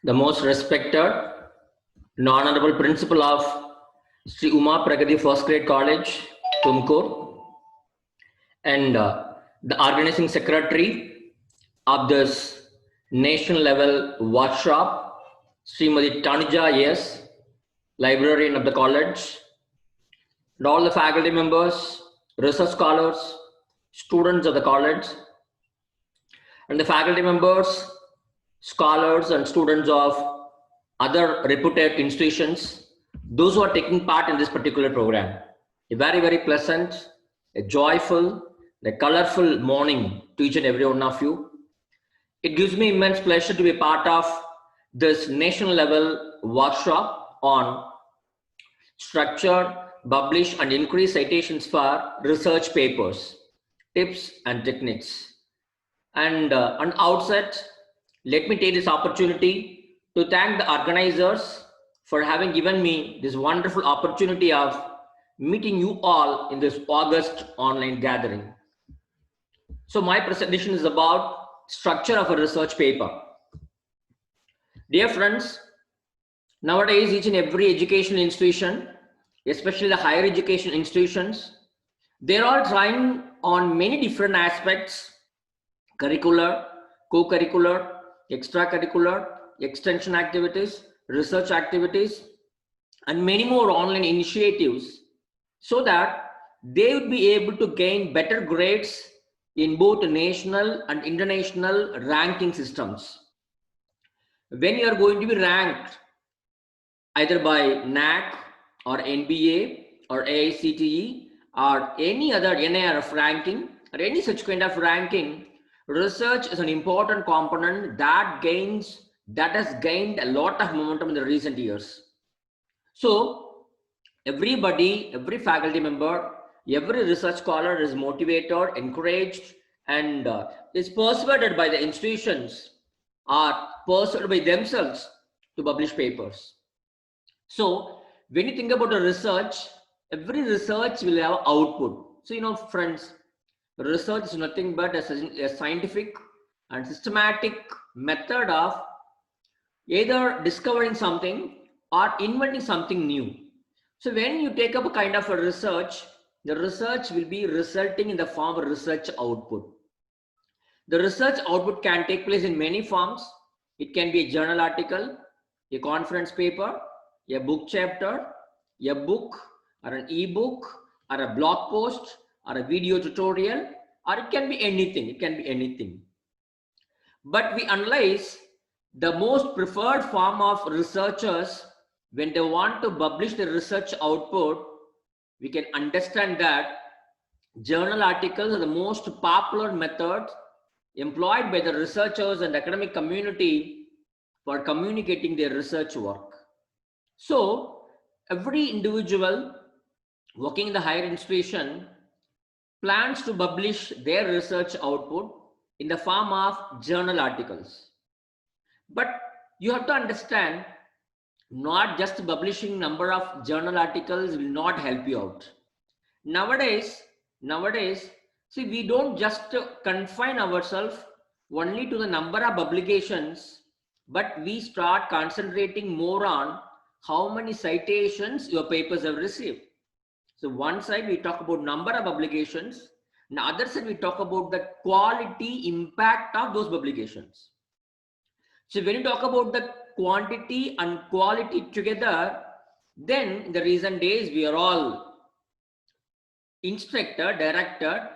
The most respected, non-honorable principal of Sri Uma Pragati First Grade College, Tumkur, and the organizing secretary of this national level workshop, Srimati Tanuja yes, librarian of the college, and all the faculty members, research scholars, students of the college, and the faculty members, scholars, and students of other reputed institutions, those who are taking part in this particular program. A very, very pleasant, a joyful, a colorful morning to each and every one of you. It gives me immense pleasure to be part of this national level workshop on structure, publish, and increase citations for research papers, tips, and techniques. And on outset, let me take this opportunity to thank the organizers for having given me this wonderful opportunity of meeting you all in this August online gathering. So my presentation is about structure of a research paper. Dear friends, nowadays each and every educational institution, especially the higher education institutions, they're all trying on many different aspects: curricular, co-curricular, extracurricular, extension activities, research activities, and many more online initiatives, so that they would be able to gain better grades in both national and international ranking systems. When you are going to be ranked either by NAC or NBA or AICTE or any other NIRF ranking or any such kind of ranking, research is an important component that has gained a lot of momentum in the recent years. So everybody, every faculty member, every research scholar is motivated, encouraged, and is persuaded by the institutions or persuaded by themselves to publish papers. So when you think about a research, every research will have output. So friends, research is nothing but a scientific and systematic method of either discovering something or inventing something new. So when you take up a kind of a research, the research will be resulting in the form of research output. The research output can take place in many forms. It can be a journal article, a conference paper, a book chapter, a book, or an e-book, or a blog post, or a video tutorial, or it can be anything. It can be anything. But we analyze the most preferred form of researchers when they want to publish the research output. We can understand that journal articles are the most popular method employed by the researchers and academic community for communicating their research work. So every individual working in the higher institution plans to publish their research output in the form of journal articles. But you have to understand, not just publishing number of journal articles will not help you out. Nowadays, see, we don't just confine ourselves only to the number of publications, but we start concentrating more on how many citations your papers have received. So one side we talk about number of publications, and the other side we talk about the quality impact of those publications. So when you talk about the quantity and quality together, then in the recent days we are all instructed, directed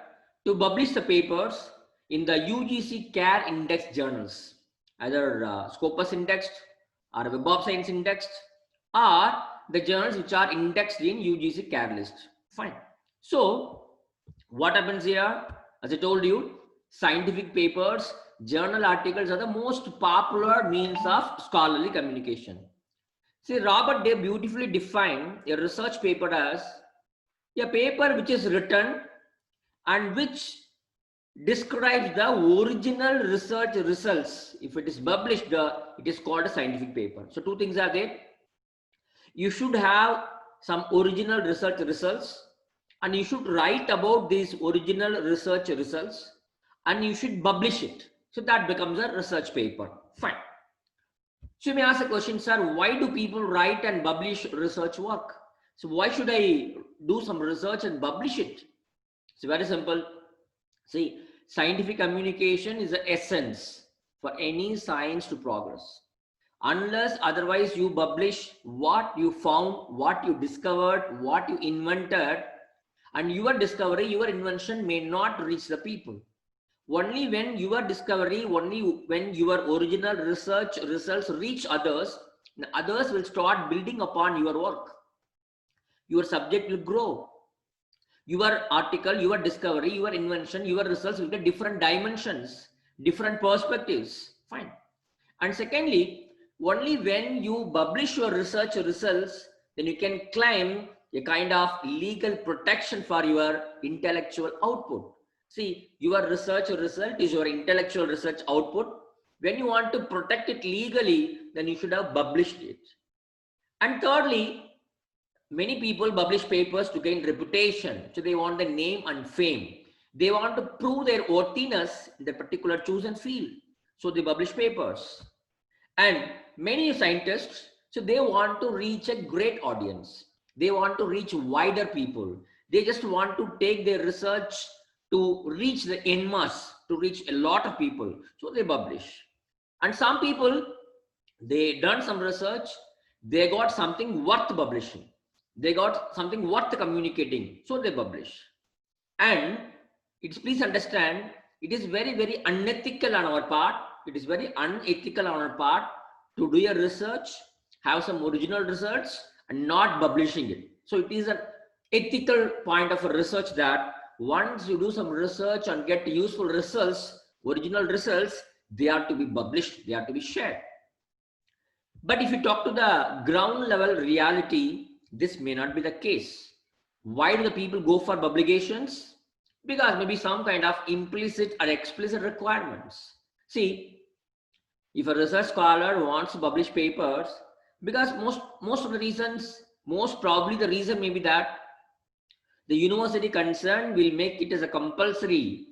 to publish the papers in the UGC CARE index journals, either Scopus indexed or Web of Science indexed, or the journals which are indexed in UGC CARE list. Fine. So what happens here? As I told you, scientific papers, journal articles are the most popular means of scholarly communication. See, Robert Day beautifully defined a research paper as a paper which is written and which describes the original research results. If it is published, it is called a scientific paper. So two things are there. You should have some original research results, and you should write about these original research results, and you should publish it. So that becomes a research paper. Fine. So you may ask a question, sir, why do people write and publish research work? So why should I do some research and publish it? It's very simple. See, scientific communication is the essence for any science to progress. Unless otherwise you publish what you found, what you discovered, what you invented, and your discovery, your invention may not reach the people. Only when your discovery, only when your original research results reach others, others will start building upon your work. Your subject will grow. Your article, your discovery, your invention, your results will get different dimensions, different perspectives. Fine. And secondly, only when you publish your research results, then you can claim a kind of legal protection for your intellectual output. See, your research result is your intellectual research output. When you want to protect it legally, then you should have published it. And thirdly, many people publish papers to gain reputation. So they want the name and fame. They want to prove their worthiness in the particular chosen field. So they publish papers. And many scientists, so they want to reach a great audience. They want to reach wider people. They just want to take their research to reach the en masse, to reach a lot of people. So they publish. And some people, they done some research, they got something worth publishing. They got something worth communicating. So they publish. And it's, please understand, it is very, very unethical on our part. It is very unethical on our part to do a research, have some original research and not publishing it. So it is an ethical point of a research that once you do some research and get useful results, original results, they are to be published, they are to be shared. But if you talk to the ground level reality, this may not be the case. Why do the people go for publications? Because maybe some kind of implicit or explicit requirements. See, if a research scholar wants to publish papers, because most of the reasons, most probably the reason may be that the university concerned will make it as a compulsory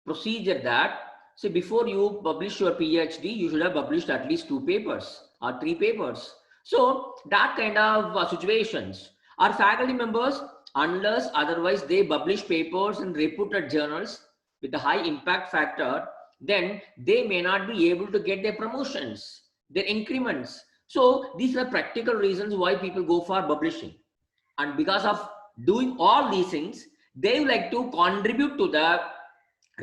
procedure that, say, before you publish your PhD, you should have published at least 2 papers or 3 papers. So that kind of situations, our faculty members, unless otherwise they publish papers in reputed journals with a high impact factor, then they may not be able to get their promotions, their increments. So these are practical reasons why people go for publishing. And because of doing all these things, they like to contribute to the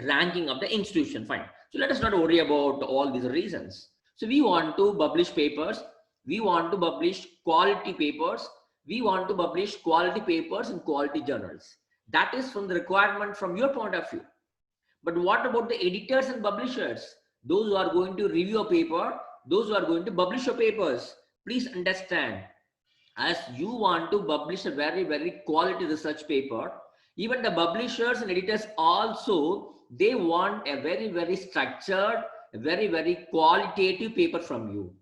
ranking of the institution. Fine. So let us not worry about all these reasons. So we want to publish papers. We want to publish quality papers. We want to publish quality papers in quality journals. That is from the requirement from your point of view. But what about the editors and publishers? Those who are going to review a paper, those who are going to publish your papers. Please understand, as you want to publish a very, very quality research paper, even the publishers and editors also, they want a very, very structured, a very, very qualitative paper from you.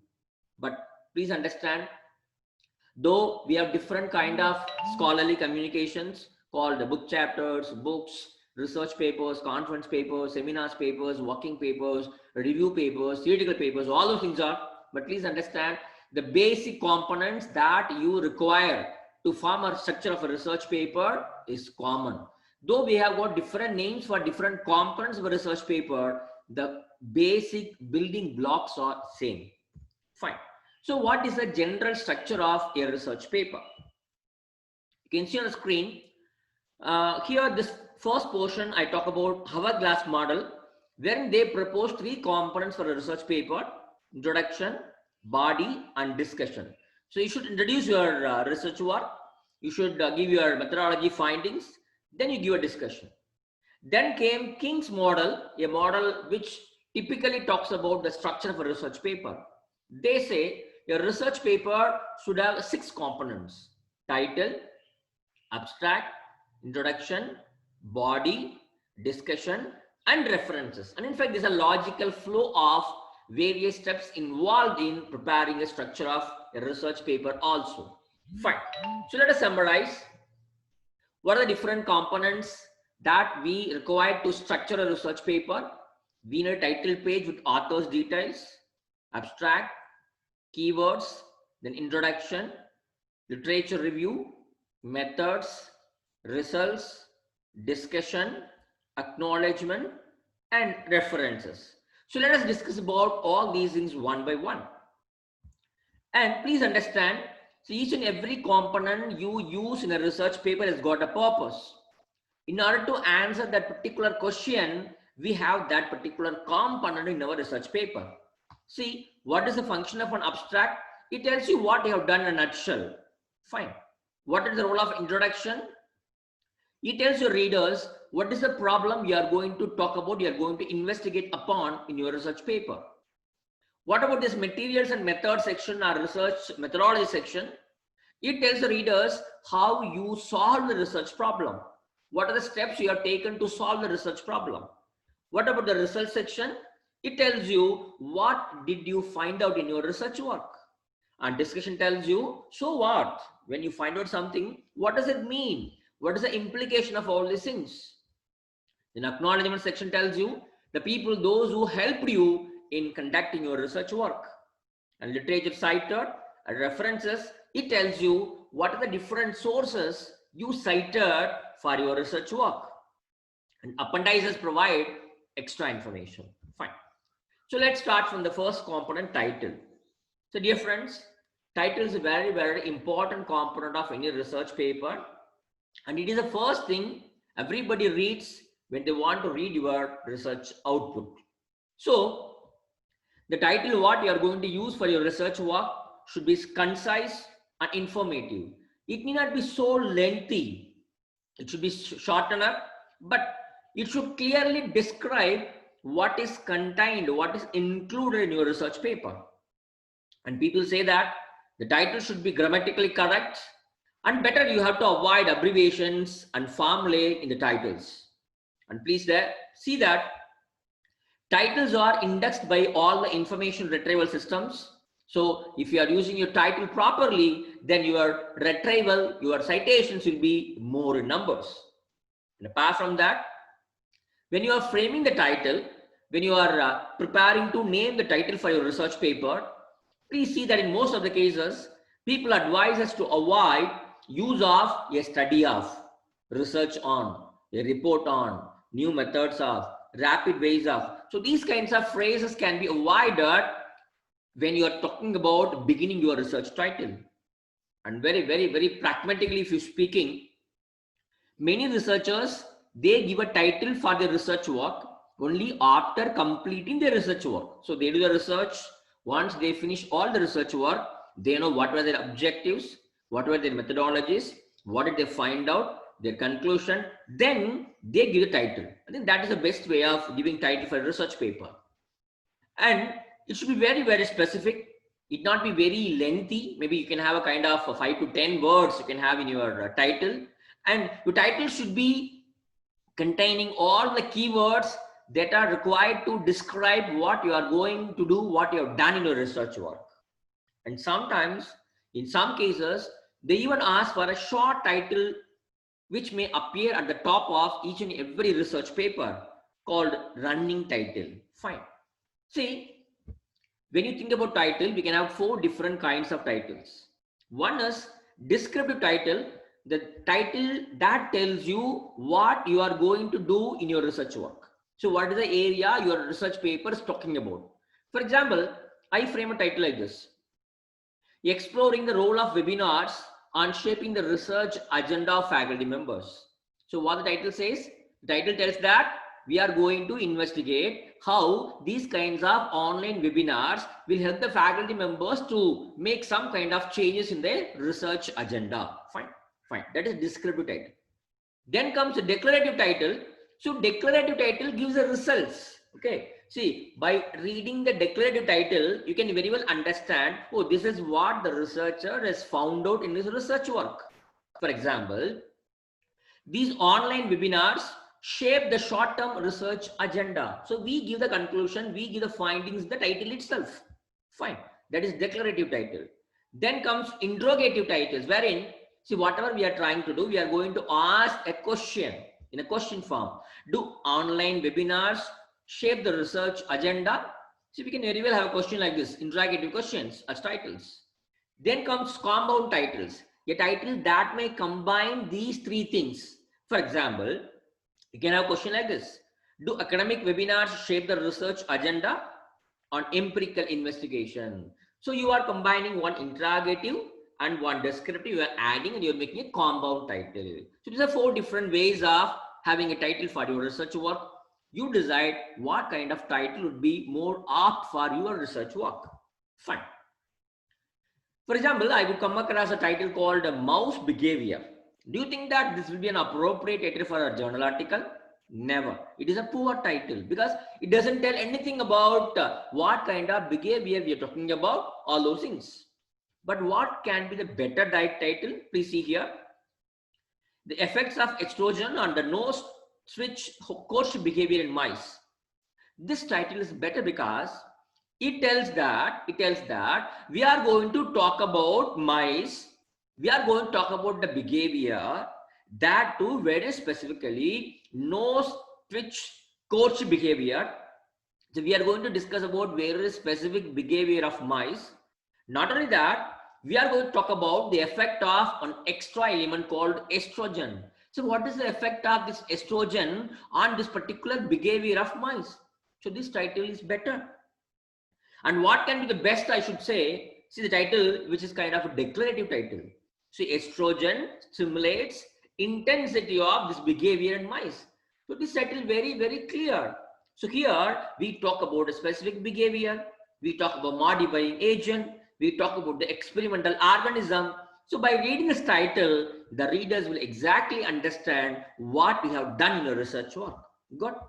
But please understand, though we have different kind of scholarly communications called the book chapters, books, research papers, conference papers, seminars papers, working papers, review papers, theoretical papers, all those things are, but please understand the basic components that you require to form a structure of a research paper is common. Though we have got different names for different components of a research paper, the basic building blocks are same. Fine. So what is the general structure of a research paper? You can see on the screen, here this first portion I talk about hourglass model, wherein they propose 3 components for a research paper: introduction, body and discussion. So you should introduce your research work, you should give your methodology findings, then you give a discussion. Then came King's model, a model which typically talks about the structure of a research paper. They say a research paper should have 6 components: title, abstract, introduction, body, discussion and references. And in fact, there's a logical flow of various steps involved in preparing a structure of a research paper also. Fine. So let us summarize. What are the different components that we require to structure a research paper? We need a title page with author's details, abstract, keywords, then introduction, literature review, methods, results, discussion, acknowledgement, and references. So let us discuss about all these things one by one. And please understand, so each and every component you use in a research paper has got a purpose. In order to answer that particular question, we have that particular component in our research paper. See, what is the function of an abstract? It tells you what you have done in a nutshell. Fine. What is the role of introduction? It tells your readers what is the problem you are going to talk about, you are going to investigate upon in your research paper. What about this materials and methods section or research methodology section? It tells the readers how you solve the research problem. What are the steps you have taken to solve the research problem? What about the results section? It tells you what did you find out in your research work. And discussion tells you, so what? When you find out something, what does it mean? What is the implication of all these things? Then acknowledgement section tells you the people, those who helped you in conducting your research work. And literature cited, references, it tells you what are the different sources you cited for your research work. And appendices provide extra information. Fine. So let's start from the first component, title. So dear friends, title is a very, very important component of any research paper. And it is the first thing everybody reads when they want to read your research output. So the title, what you are going to use for your research work, should be concise and informative. It need not be so lengthy. It should be short enough, but it should clearly describe what is contained, what is included in your research paper. And people say that the title should be grammatically correct, and better you have to avoid abbreviations and formulae in the titles. And please see that titles are indexed by all the information retrieval systems. So if you are using your title properly, then your retrieval, your citations will be more in numbers. And apart from that, when you are framing the title, when you are preparing to name the title for your research paper, please see that in most of the cases, people advise us to avoid use of, a study of, research on, a report on, new methods of, rapid ways of. So these kinds of phrases can be avoided when you are talking about beginning your research title. And very, very, very pragmatically, if you're speaking, many researchers, they give a title for their research work only after completing their research work. So they do the research. Once they finish all the research work, they know what were their objectives, what were their methodologies, what did they find out, their conclusion, then they give the title. I think that is the best way of giving title for a research paper. And it should be very, very specific. It not be very lengthy. Maybe you can have a kind of 5 to 10 words you can have in your title. And your title should be containing all the keywords that are required to describe what you are going to do, what you have done in your research work. And sometimes, in some cases, they even ask for a short title which may appear at the top of each and every research paper, called running title. Fine. See, when you think about title, we can have 4 different kinds of titles. One is descriptive title, the title that tells you what you are going to do in your research work. So what is the area your research paper is talking about? For example, I frame a title like this: exploring the role of webinars on shaping the research agenda of faculty members. So what the title says? The title tells that we are going to investigate how these kinds of online webinars will help the faculty members to make some kind of changes in their research agenda. Fine, fine. That is descriptive title. Then comes the declarative title. So declarative title gives the results. Okay. See, by reading the declarative title, you can very well understand, oh, this is what the researcher has found out in his research work. For example, these online webinars shape the short-term research agenda. So we give the conclusion, we give the findings, the title itself. Fine. That is declarative title. Then comes interrogative titles, wherein, see, whatever we are trying to do, we are going to ask a question in a question form. Do online webinars shape the research agenda? See, we can very well have a question like this, interrogative questions as titles. Then comes compound titles, a title that may combine these three things. For example, you can have a question like this. Do academic webinars shape the research agenda on empirical investigation? So you are combining one interrogative and one descriptive, you are adding and you're making a compound title. So these are four different ways of having a title for your research work. You decide what kind of title would be more apt for your research work. Fine. For example, I would come across a title called Mouse Behavior. Do you think that this will be an appropriate title for a journal article? Never. It is a poor title because it doesn't tell anything about what kind of behavior we are talking about, all those things. But what can be the better title? Please see here. The effects of estrogen on the nose switch courtship behavior in mice. This title is better because it tells that we are going to talk about mice. We are going to talk about the behavior, that too very specifically nose twitch courtship behavior. So we are going to discuss about very specific behavior of mice. Not only that, we are going to talk about the effect of an extra element called estrogen. So what is the effect of this estrogen on this particular behavior of mice? So this title is better. And what can be the best, I should say, see the title, which is kind of a declarative title. So estrogen stimulates intensity of this behavior in mice. So this title very, very clear. So here we talk about a specific behavior. We talk about modifying agent. We talk about the experimental organism. So by reading this title, the readers will exactly understand what we have done in the research work. Got?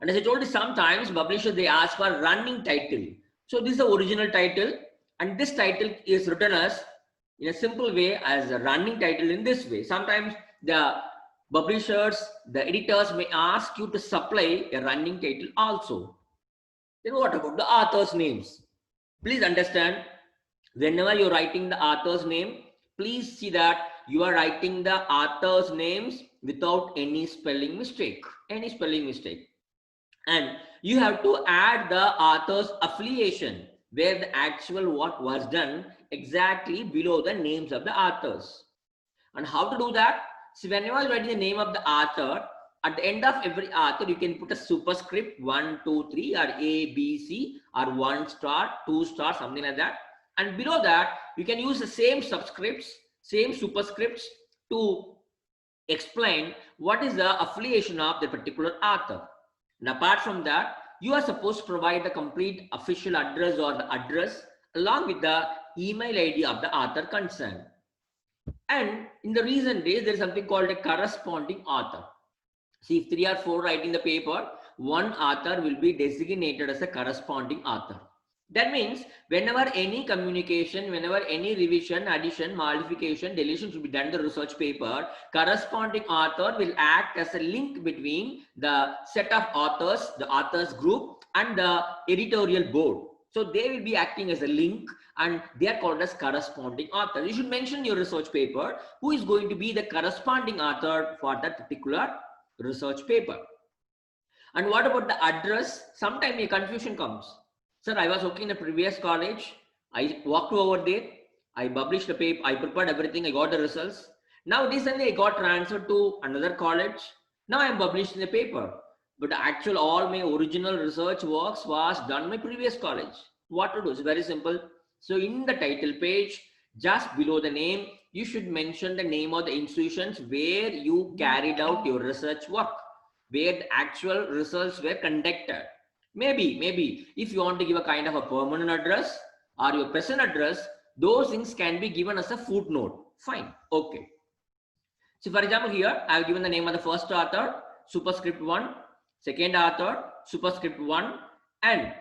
And as I told you, sometimes publishers, they ask for running title. So this is the original title, and this title is written as in a simple way as a running title in this way. Sometimes the publishers, the editors may ask you to supply a running title also. Then what about the author's names? Please understand, whenever you're writing the author's name, please see that you are writing the author's names without any spelling mistake. And you have to add the author's affiliation, where the actual work was done exactly below the names of the authors. And how to do that? So whenever you're writing the name of the author, at the end of every author, you can put a superscript 1, 2, 3 or A, B, C or 1 star, 2 star, something like that. And below that, you can use the same subscripts, same superscripts to explain what is the affiliation of the particular author. And apart from that, you are supposed to provide the complete official address or the address along with the email ID of the author concerned. And in the recent days, there is something called a corresponding author. See, if 3 or 4 writing the paper, one author will be designated as a corresponding author. That means whenever any communication, whenever any revision, addition, modification, deletion should be done in the research paper, corresponding author will act as a link between the set of authors, the authors group and the editorial board. So they will be acting as a link and they are called as corresponding author. You should mention in your research paper who is going to be the corresponding author for that particular research paper. And what about the address? Sometimes a confusion comes. Sir, I was working in a previous college. I walked over there. I published the paper. I prepared everything. I got the results. Now recently I got transferred to another college. Now I am publishing the paper. But the actual all my original research works was done in my previous college. What to do? It's very simple. So in the title page, just below the name, you should mention the name of the institutions where you carried out your research work, where the actual results were conducted. Maybe if you want to give a kind of a permanent address or your present address, those things can be given as a footnote. Fine. Okay. So for example, here I have given the name of the first author, superscript 1, second author, superscript 1, and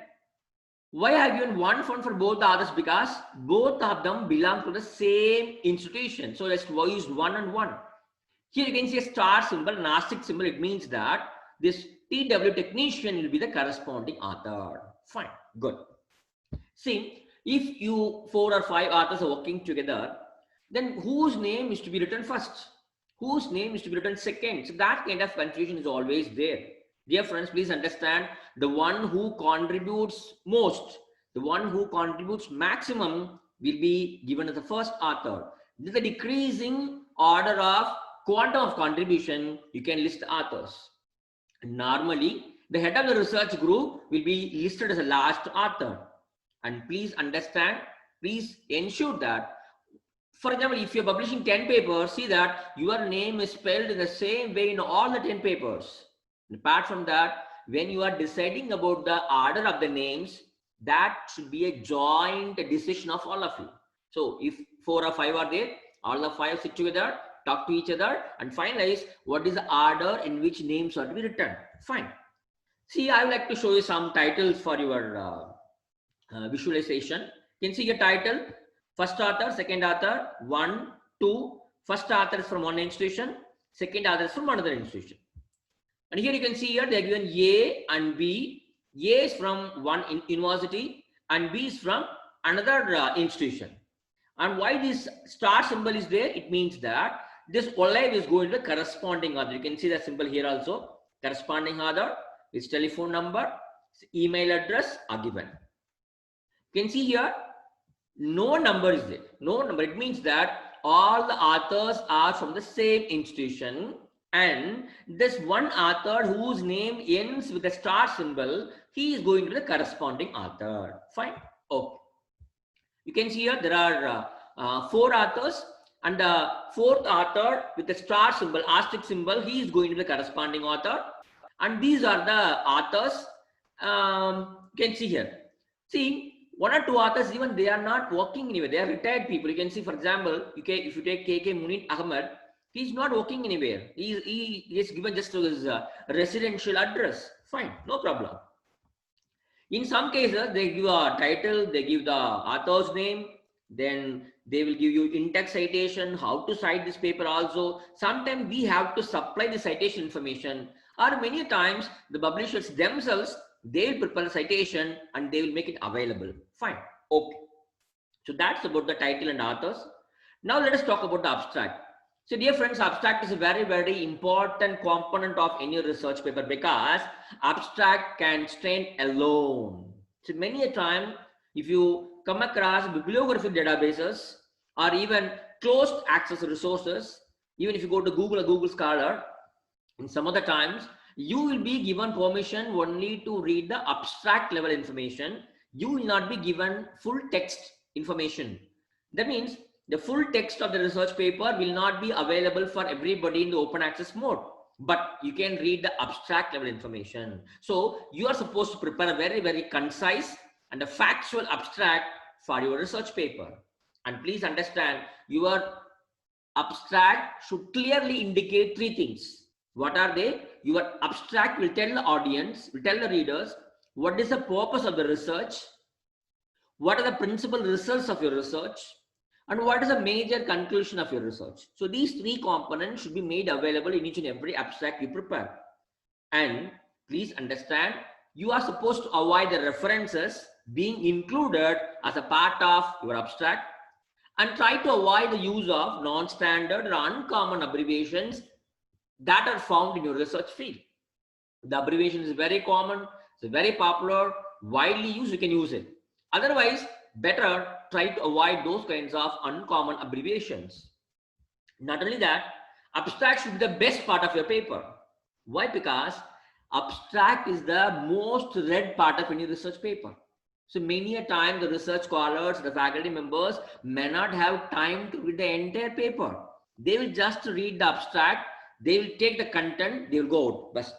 why I have given one font for both the authors? Because both of them belong to the same institution. So let's use 1 and 1. Here you can see a star symbol, an asterisk symbol. It means that this TW technician will be the corresponding author. Fine, good. See, if you 4 or 5 authors are working together, then whose name is to be written first? Whose name is to be written second? So that kind of confusion is always there. Dear friends, please understand, the one who contributes most, the one who contributes maximum will be given as the first author. With the decreasing order of quantum of contribution, you can list the authors. Normally, the head of the research group will be listed as a last author. And please understand, please ensure that, for example, if you're publishing 10 papers, see that your name is spelled in the same way in all the 10 papers. And apart from that, when you are deciding about the order of the names, that should be a joint decision of all of you. So if 4 or 5 are there, all the 5 sit together, talk to each other and finalize what is the order in which names are to be written. Fine. See, I would like to show you some titles for your visualization. You can see your title, first author, second author, 1, 2, first author is from one institution, second author is from another institution. And here you can see here they are given A and B. A is from one university and B is from another institution. And why this star symbol is there? It means that this olive is going to the corresponding author. You can see the symbol here also. Corresponding author, its telephone number, email address are given. You can see here, no number is there. No number. It means that all the authors are from the same institution. And this one author whose name ends with a star symbol, he is going to the corresponding author. Fine. Okay. You can see here there are 4 authors, and the 4th author with the star symbol, asterisk symbol, he is going to the corresponding author. And these are the authors. You can see here. See, 1 or 2 authors, even they are not working anywhere. They are retired people. You can see, for example, if you take KK Munir Ahmed, he is not working anywhere. He is given just his residential address. Fine, no problem. In some cases, they give a title, they give the author's name, then they will give you in-text citation, how to cite this paper also. Sometimes we have to supply the citation information, or many times the publishers themselves, they will prepare a citation and they will make it available. Fine. Okay. So that's about the title and authors. Now let us talk about the abstract. So dear friends, abstract is a very, very important component of any research paper because abstract can stand alone. So many a time, if you come across bibliographic databases or even closed access resources, even if you go to Google or Google Scholar, in some other times, you will be given permission only to read the abstract level information. You will not be given full text information. That means the full text of the research paper will not be available for everybody in the open access mode, but you can read the abstract level information. So you are supposed to prepare a very, very concise and a factual abstract for your research paper. And please understand, your abstract should clearly indicate 3 things. What are they? Your abstract will tell the audience, will tell the readers, what is the purpose of the research, what are the principal results of your research, and what is the major conclusion of your research. So these 3 components should be made available in each and every abstract you prepare. And please understand, you are supposed to avoid the references being included as a part of your abstract, and try to avoid the use of non-standard or uncommon abbreviations that are found in your research field. The abbreviation is very common, it's very popular, widely used, you can use it. Otherwise, better try to avoid those kinds of uncommon abbreviations. Not only that, abstract should be the best part of your paper. Why? Because abstract is the most read part of any research paper. So many a time the research scholars, the faculty members may not have time to read the entire paper. They will just read the abstract, they will take the content, they will go out. But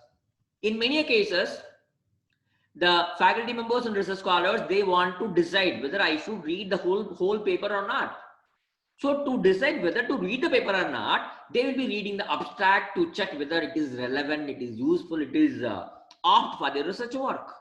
in many cases, the faculty members and research scholars, they want to decide whether I should read the whole paper or not. So to decide whether to read the paper or not, they will be reading the abstract to check whether it is relevant, it is useful, it is apt for their research work.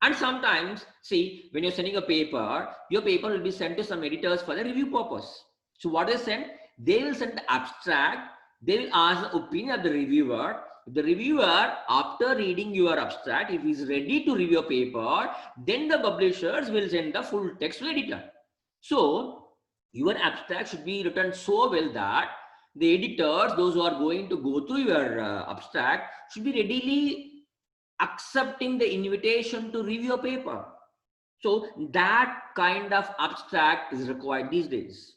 And sometimes, see, when you're sending a paper, your paper will be sent to some editors for the review purpose. So what they send? They will send the abstract, they will ask the opinion of the reviewer. The reviewer, after reading your abstract, if he is ready to review a paper, then the publishers will send the full text to the editor. So your abstract should be written so well that the editors, those who are going to go through your abstract, should be readily accepting the invitation to review a paper. So that kind of abstract is required these days.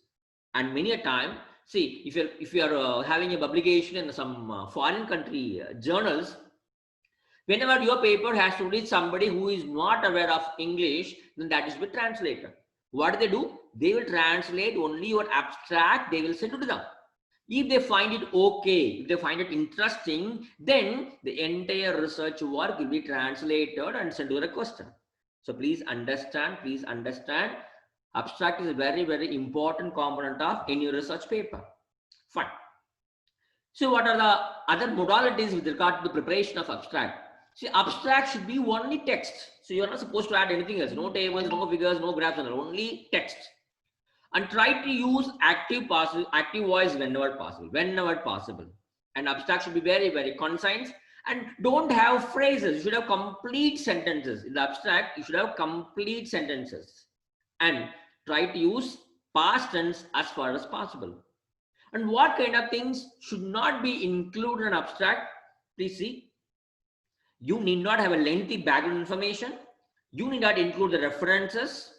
And many a time, see, if you're having a publication in some foreign country journals, whenever your paper has to reach somebody who is not aware of English, then that is with translator. What do? They will translate only your abstract, they will send it to them. If they find it okay, if they find it interesting, then the entire research work will be translated and sent to the requester. So please understand, abstract is a very, very important component of any research paper. Fine. So what are the other modalities with regard to the preparation of abstract? See, abstract should be only text. So you're not supposed to add anything else. No tables, no figures, no graphs, only text. And try to use active voice whenever possible. And abstract should be very, very concise. And don't have phrases. You should have complete sentences. In the abstract, you should have complete sentences. And try to use past tense as far as possible. And what kind of things should not be included in abstract? Please see. You need not have a lengthy background information. You need not include the references.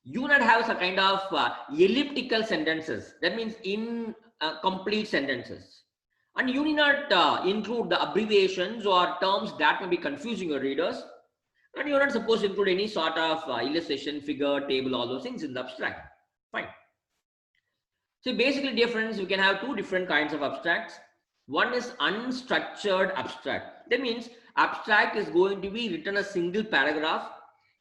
You will not have some kind of elliptical sentences. That means incomplete sentences. And you need not include the abbreviations or terms that may be confusing your readers. And you're not supposed to include any sort of illustration, figure, table, all those things in the abstract. Fine. So basically, dear friends, we can have two different kinds of abstracts. One is unstructured abstract. That means abstract is going to be written a single paragraph.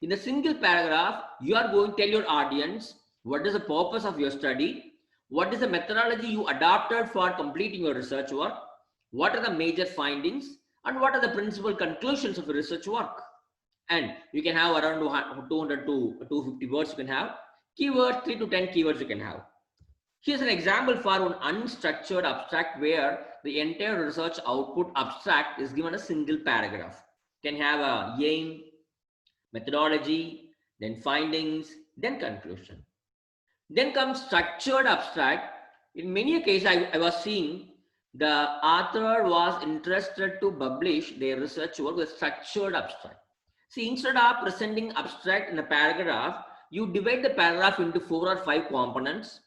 In a single paragraph, you are going to tell your audience what is the purpose of your study, what is the methodology you adopted for completing your research work, what are the major findings, and what are the principal conclusions of your research work. And you can have around 200 to 250 words you can have. Keywords, 3 to 10 keywords you can have. Here's an example for an unstructured abstract where the entire research output abstract is given a single paragraph. You can have a aim, methodology, then findings, then conclusion. Then comes structured abstract. In many cases, I was seeing the author was interested to publish their research work with structured abstract. See, instead of presenting abstract in a paragraph, you divide the paragraph into 4 or 5 components.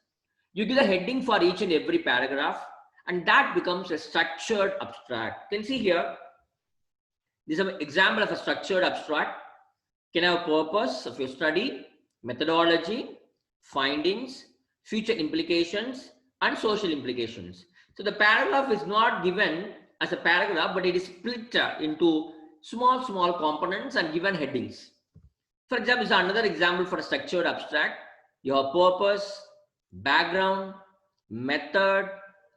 You give a heading for each and every paragraph, and that becomes a structured abstract. You can see here, this is an example of a structured abstract. You can have purpose of your study, methodology, findings, future implications, and social implications. So the paragraph is not given as a paragraph, but it is split into small components and given headings. For example, this is another example for a structured abstract. Your purpose, background, method,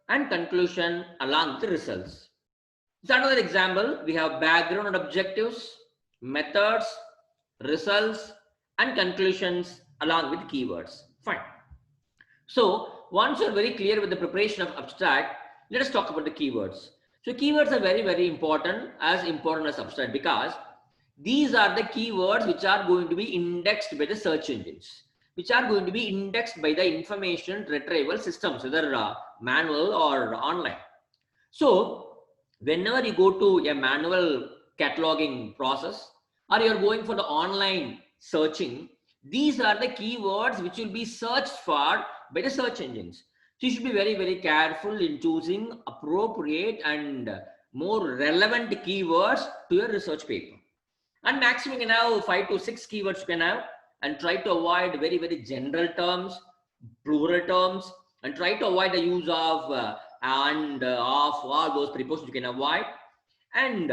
and conclusion along with the results. It's another example. We have background and objectives, methods, results, and conclusions along with keywords. Fine. So once you're very clear with the preparation of abstract, let us talk about the keywords. So keywords are very, very important as abstract, because these are the keywords which are going to be indexed by the search engines, which are going to be indexed by the information retrieval systems, whether manual or online. So whenever you go to a manual cataloging process, or you're going for the online searching, these are the keywords which will be searched for by the search engines. So you should be very, very careful in choosing appropriate and more relevant keywords to your research paper. And maximum you can have 5 to 6 keywords you can have, and try to avoid very, very general terms, plural terms, and try to avoid the use of and, of, all those prepositions you can avoid. And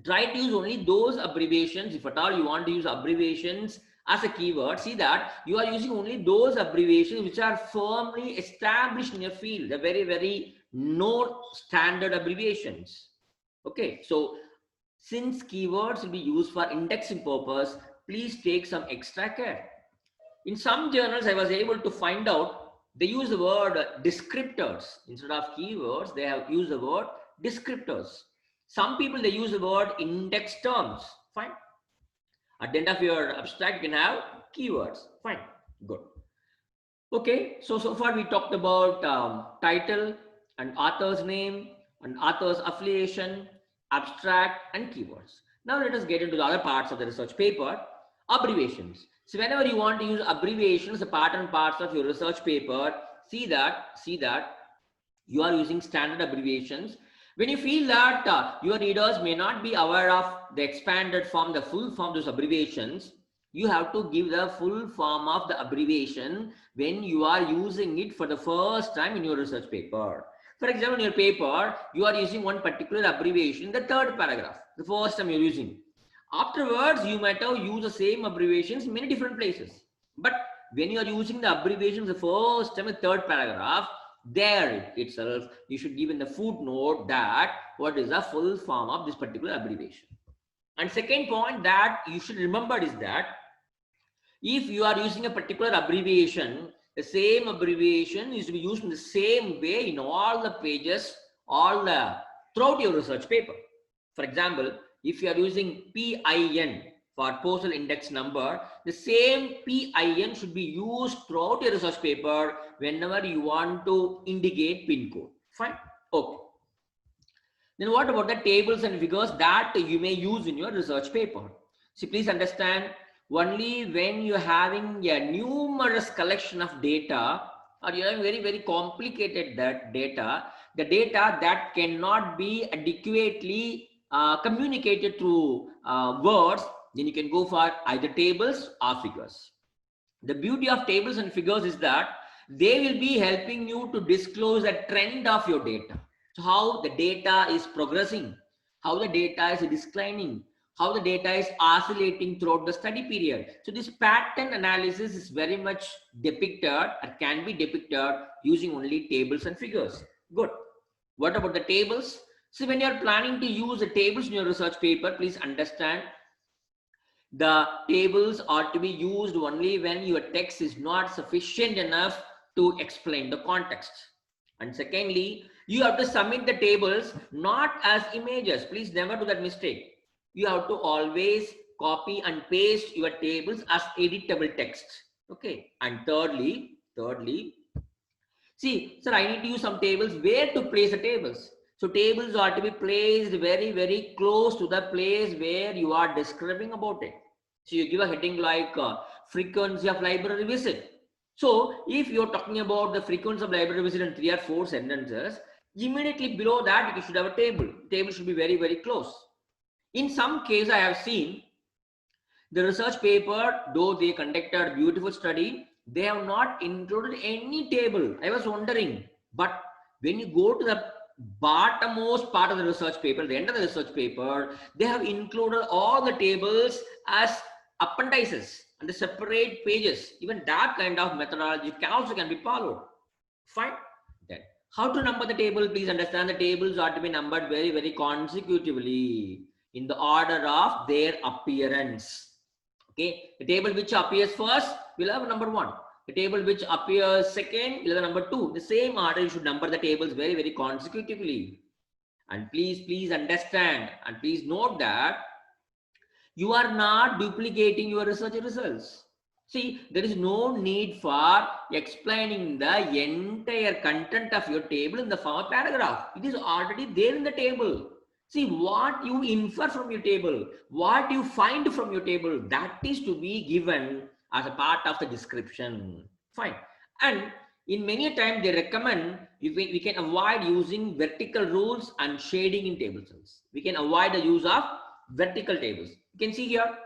try to use only those abbreviations. If at all you want to use abbreviations as a keyword, see that you are using only those abbreviations which are firmly established in your field. They're very, very known standard abbreviations. Okay, so since keywords will be used for indexing purpose, please take some extra care. In some journals, I was able to find out they use the word descriptors. Instead of keywords, they have used the word descriptors. Some people, they use the word index terms. Fine. At the end of your abstract, you can have keywords. Fine. Good. Okay. So far we talked about title and author's name and author's affiliation, abstract, and keywords. Now let us get into the other parts of the research paper, abbreviations. So whenever you want to use abbreviations, the part and parts of your research paper, see that you are using standard abbreviations. When you feel that your readers may not be aware of the expanded form, the full form of those abbreviations, you have to give the full form of the abbreviation when you are using it for the first time in your research paper. For example, in your paper, you are using one particular abbreviation in the third paragraph, the first time you're using. Afterwards, you might have used the same abbreviations in many different places. But when you are using the abbreviations the first time in the third paragraph, there itself, you should give in the footnote that what is the full form of this particular abbreviation. And second point that you should remember is that if you are using a particular abbreviation, the same abbreviation is to be used in the same way in all the pages, throughout your research paper. For example, if you are using PIN for postal index number, the same PIN should be used throughout your research paper whenever you want to indicate PIN code. Fine. Okay. Then what about the tables and figures that you may use in your research paper? So please understand, only when you're having a numerous collection of data, or you're having very, very complicated data, the data that cannot be adequately communicated through words, then you can go for either tables or figures. The beauty of tables and figures is that they will be helping you to disclose a trend of your data. So how the data is progressing, how the data is declining, how the data is oscillating throughout the study period. So this pattern analysis is very much depicted or can be depicted using only tables and figures. Good. What about the tables? So when you are planning to use the tables in your research paper, please understand the tables are to be used only when your text is not sufficient enough to explain the context. And secondly, you have to submit the tables not as images. Please never do that mistake. You have to always copy and paste your tables as editable text. Okay. And thirdly, see, sir, I need to use some tables. Where to place the tables? So tables are to be placed very, very close to the place where you are describing about it. So you give a heading like frequency of library visit. So if you're talking about the frequency of library visit in 3 or 4 sentences, immediately below that you should have a table. The table should be very, very close. In some case, I have seen the research paper, though they conducted a beautiful study, they have not included any table. I was wondering, but when you go to the bottommost part of the research paper, the end of the research paper, they have included all the tables as appendices and the separate pages. Even that kind of methodology can be followed. Fine. Then how to number the table? Please understand the tables are to be numbered very, very consecutively in the order of their appearance. Okay, the table which appears first will have number 1. The table which appears second will have number 2. The same order you should number the tables very, very consecutively. And please understand and please note that you are not duplicating your research results. See, there is no need for explaining the entire content of your table in the form of paragraph. It is already there in the table. See, what you infer from your table, what you find from your table, that is to be given as a part of the description. Fine. And in many times they recommend we can avoid using vertical rules and shading in table cells. We can avoid the use of vertical tables. You can see here,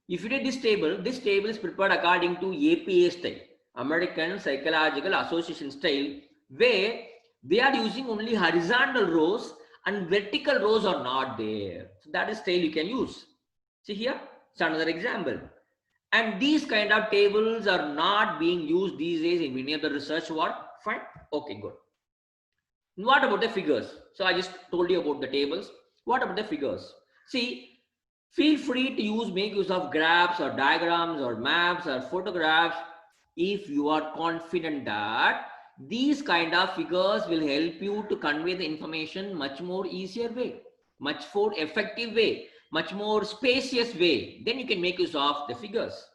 if you take this table is prepared according to APA style, American Psychological Association style, where they are using only horizontal rows and vertical rows are not there. So that is style you can use. See here, it's another example. And these kind of tables are not being used these days in many of the research work. Fine. Okay, good. What about the figures? So I just told you about the tables. What about the figures? See, feel free to make use of graphs or diagrams or maps or photographs if you are confident that these kind of figures will help you to convey the information much more easier way, much more effective way, much more spacious way. Then you can make use of the figures.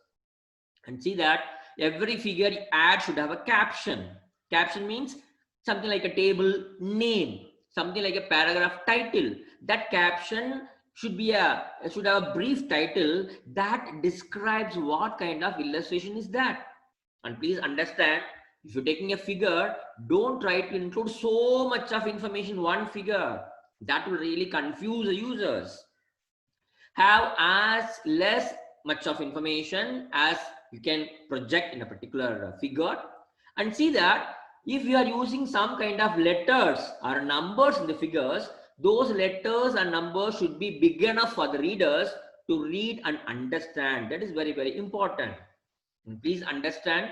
And see that every figure you add should have a caption. Caption means something like a table name, something like a paragraph title. That caption should have a brief title that describes what kind of illustration is that. And please understand, if you're taking a figure, don't try to include so much of information in one figure. That will really confuse the users. Have as less much of information as you can project in a particular figure, and see that if you are using some kind of letters or numbers in the figures, those letters and numbers should be big enough for the readers to read and understand. That is very, very important. And please understand,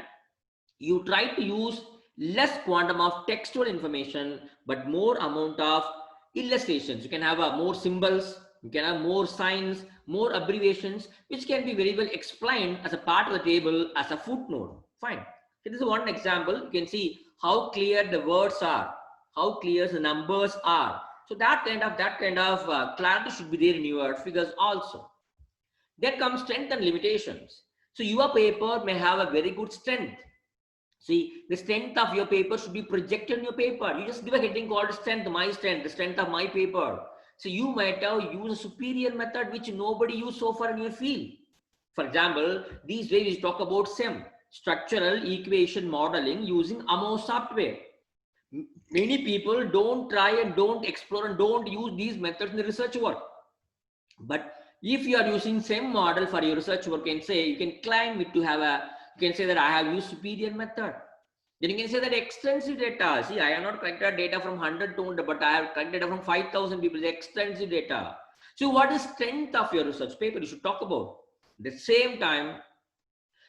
you try to use less quantum of textual information, but more amount of illustrations. You can have more symbols, you can have more signs, more abbreviations, which can be very well explained as a part of the table as a footnote. Fine. So this is one example. You can see how clear the words are, how clear the numbers are. So that kind of clarity should be there in your figures also. Then comes strength and limitations. So your paper may have a very good strength. See, the strength of your paper should be projected in your paper. You just give a heading called strength, my strength, the strength of my paper. So you might have used a superior method which nobody used so far in your field. For example, these days we talk about SEM, structural equation modeling using AMO software. Many people don't try and don't explore and don't use these methods in the research work. But if you are using SEM model for your research work, and say you can claim it to have a, you can say that I have used superior method. Then you can say that extensive data. See, I have not collected data from 100 to 100, but I have collected data from 5,000 people. Extensive data. So what is strength of your research paper? You should talk about. At the same time,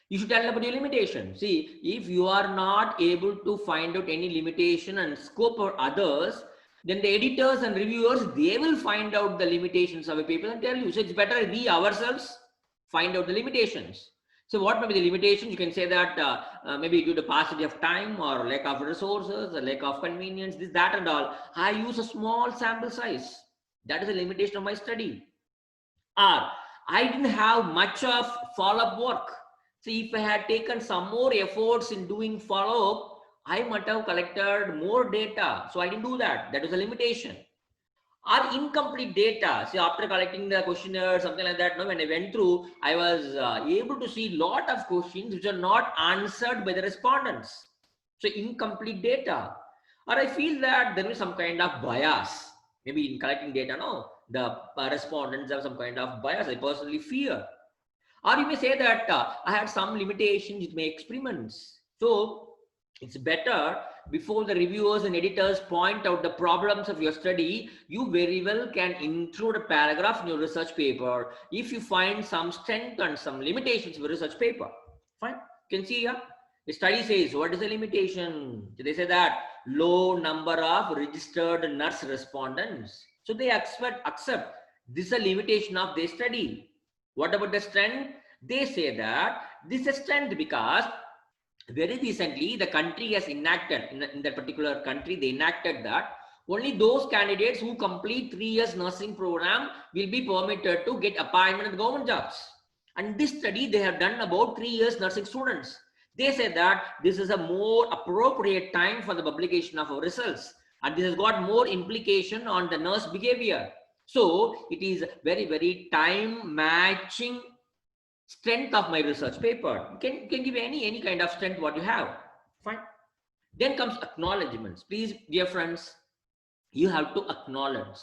you should tell about your limitation. See, if you are not able to find out any limitation and scope for others, then the editors and reviewers, they will find out the limitations of a paper and tell you. So it's better we ourselves find out the limitations. So what may be the limitations? You can say that maybe due to paucity of time or lack of resources, or lack of convenience, this, that and all. I use a small sample size. That is a limitation of my study. Or I didn't have much of follow-up work. See, if I had taken some more efforts in doing follow-up, I might have collected more data. So I didn't do that. That was a limitation. Or incomplete data. See, after collecting the questionnaire, something like that, no, when I went through, I was able to see a lot of questions which are not answered by the respondents. So incomplete data. Or I feel that there is some kind of bias. Maybe in collecting data, no, the respondents have some kind of bias. I personally fear. Or you may say that I had some limitations with my experiments. So it's better, before the reviewers and editors point out the problems of your study, you very well can include a paragraph in your research paper if you find some strength and some limitations of your research paper. Fine. You can see here, the study says, what is the limitation? So they say that low number of registered nurse respondents. So they accept this is a limitation of their study. What about the strength? They say that this is a strength because very recently the country has enacted, in that particular country, they enacted that only those candidates who complete 3 years nursing program will be permitted to get appointment in government jobs. And this study they have done about 3 years nursing students. They say that this is a more appropriate time for the publication of our results, and this has got more implication on the nurse behavior. So it is very, very time matching strength of my research paper. You can give any kind of strength what you have. Fine. Then comes acknowledgements. Please, dear friends, you have to acknowledge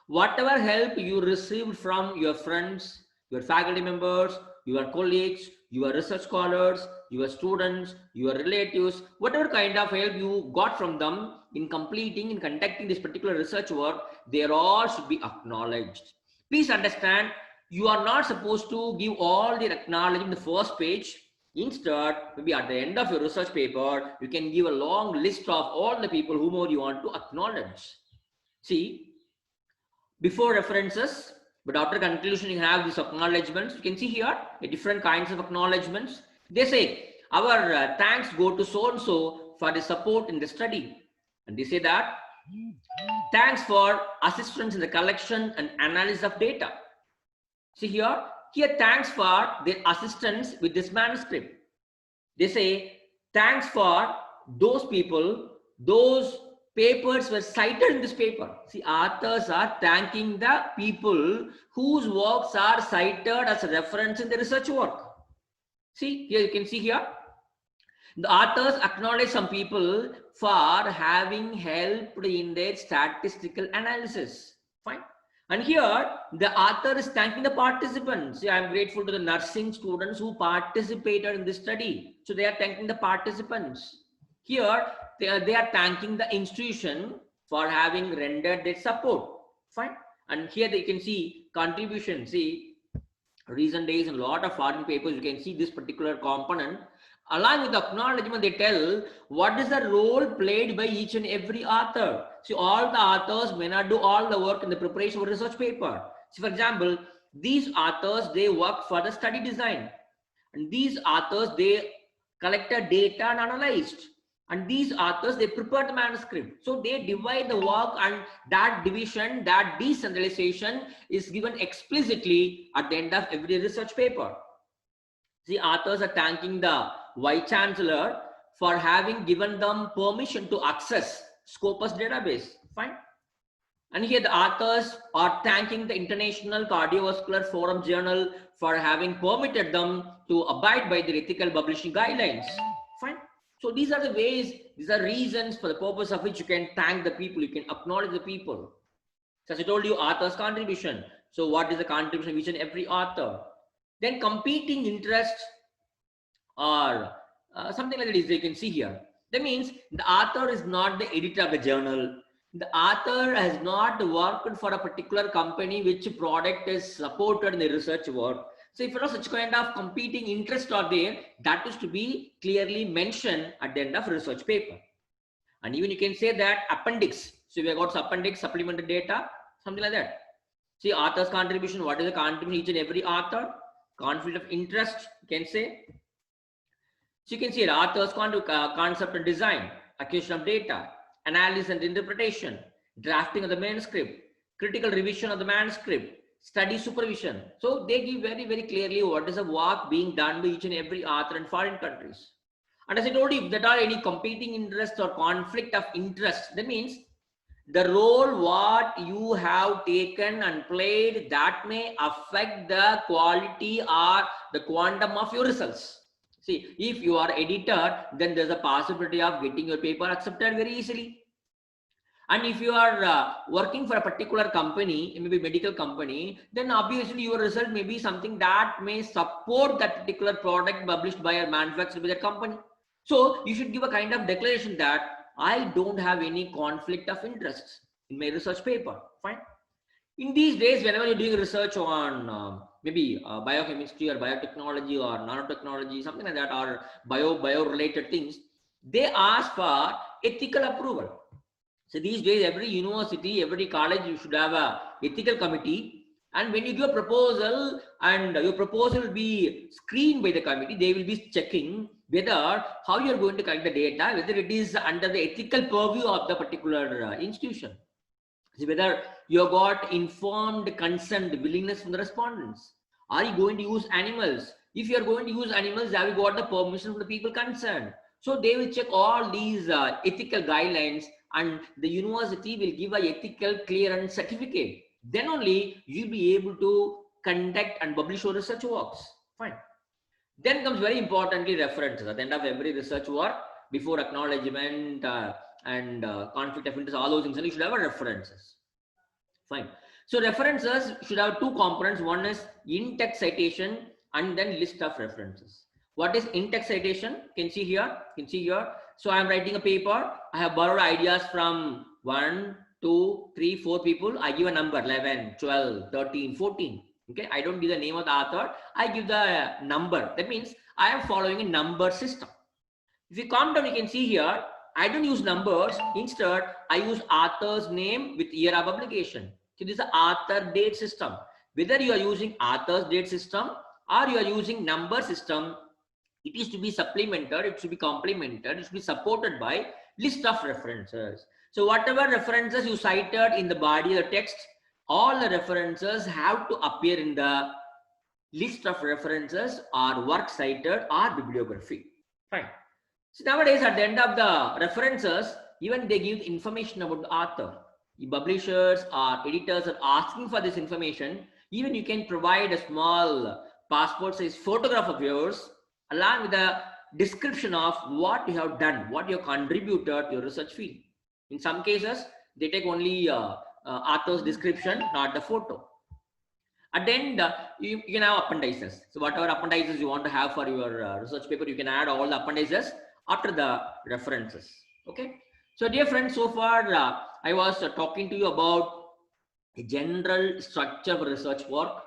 whatever help you received from your friends, your faculty members, your colleagues, your research scholars, your students, your relatives, whatever kind of help you got from them in completing, in conducting this particular research work, they all should be acknowledged. Please understand, you are not supposed to give all the acknowledgement in the first page. Instead, maybe at the end of your research paper, you can give a long list of all the people whom you want to acknowledge. See, before references, but after conclusion, you have these acknowledgements. You can see here the different kinds of acknowledgements. They say, our thanks go to so-and-so for the support in the study. And they say that, thanks for assistance in the collection and analysis of data. See here thanks for their assistance with this manuscript. They say, thanks for those people, those papers were cited in this paper. See, authors are thanking the people whose works are cited as a reference in the research work. See, here you can see here. The authors acknowledge some people for having helped in their statistical analysis. Fine. And here, the author is thanking the participants. I am grateful to the nursing students who participated in this study. So they are thanking the participants. Here, they are thanking the institution for having rendered their support. Fine. And here they can see contribution. See, recent days in a lot of foreign papers, you can see this particular component. Along with the acknowledgement, they tell what is the role played by each and every author. See, all the authors may not do all the work in the preparation of a research paper. See, for example, these authors, they work for the study design. And these authors, they collected data and analyzed. And these authors, they prepared the manuscript. So they divide the work, and that division, that decentralization is given explicitly at the end of every research paper. The authors are thanking the Vice Chancellor for having given them permission to access Scopus database. Fine. And here the authors are thanking the International Cardiovascular Forum Journal for having permitted them to abide by the ethical publishing guidelines. Fine. So these are the ways, these are reasons for the purpose of which you can thank the people, you can acknowledge the people. So as I told you, author's contribution. So what is the contribution of each and every author? Then competing interests or something like that is you can see here. That means the author is not the editor of the journal. The author has not worked for a particular company which product is supported in the research work. So if such kind of competing interests are there, that is to be clearly mentioned at the end of research paper. And even you can say that appendix. So we have got appendix, supplementary data, something like that. See, author's contribution, what is the contribution each and every author? Conflict of interest, you can say. So you can see the author's concept and design, acquisition of data, analysis and interpretation, drafting of the manuscript, critical revision of the manuscript, study supervision. So they give very, very clearly what is the work being done by each and every author in foreign countries. And as I told you, if there are any competing interests or conflict of interest, that means the role what you have taken and played, that may affect the quality or the quantum of your results. See, if you are editor, then there's a possibility of getting your paper accepted very easily. And if you are working for a particular company, maybe medical company, then obviously your result may be something that may support that particular product published by or manufactured by that company. So you should give a kind of declaration that I don't have any conflict of interest in my research paper. Fine. In these days, whenever you're doing research on maybe biochemistry or biotechnology or nanotechnology, something like that, or bio-related things, they ask for ethical approval. So these days, every university, every college, you should have a ethical committee. And when you give a proposal and your proposal will be screened by the committee, they will be checking whether how you are going to collect the data, whether it is under the ethical purview of the particular institution. So whether you have got informed consent, willingness from the respondents. Are you going to use animals? If you are going to use animals, have you got the permission from the people concerned? So they will check all these ethical guidelines, and the university will give an ethical clearance certificate. Then only you'll be able to conduct and publish your research works. Fine. Then comes very importantly references. At the end of every research work, before acknowledgement and conflict of interest, all those things, you should have references. Fine. So references should have two components. One is in-text citation and then list of references. What is in-text citation? You can see here. You can see here. So I am writing a paper. I have borrowed ideas from 1, 2, 3, 4 people. I give a number 11, 12, 13, 14. Okay. I don't give the name of the author. I give the number. That means I am following a number system. If you come down, you can see here, I don't use numbers. Instead, I use author's name with year of publication. So this is the author date system. Whether you are using author's date system or you are using number system, it is to be supplemented, it should be complemented, it should be supported by list of references. So whatever references you cited in the body of the text, all the references have to appear in the list of references or work cited or bibliography. Fine. So nowadays at the end of the references, even they give information about the author. The publishers or editors are asking for this information. Even you can provide a small passport size photograph of yours along with a description of what you have done, what you have contributed to your research field. In some cases, they take only author's description, not the photo. At the end, you can have appendices. So whatever appendices you want to have for your research paper, you can add all the appendices after the references. Okay. So dear friends, so far I was talking to you about the general structure of research work.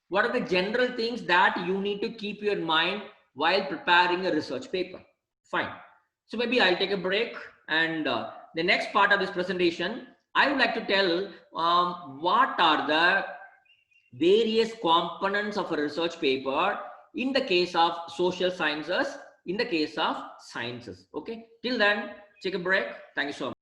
What are the general things that you need to keep in mind while preparing a research paper? Fine. So maybe I'll take a break, and the next part of this presentation, I would like to tell what are the various components of a research paper in the case of social sciences, in the case of sciences. Okay. Till then, take a break. Thank you so much.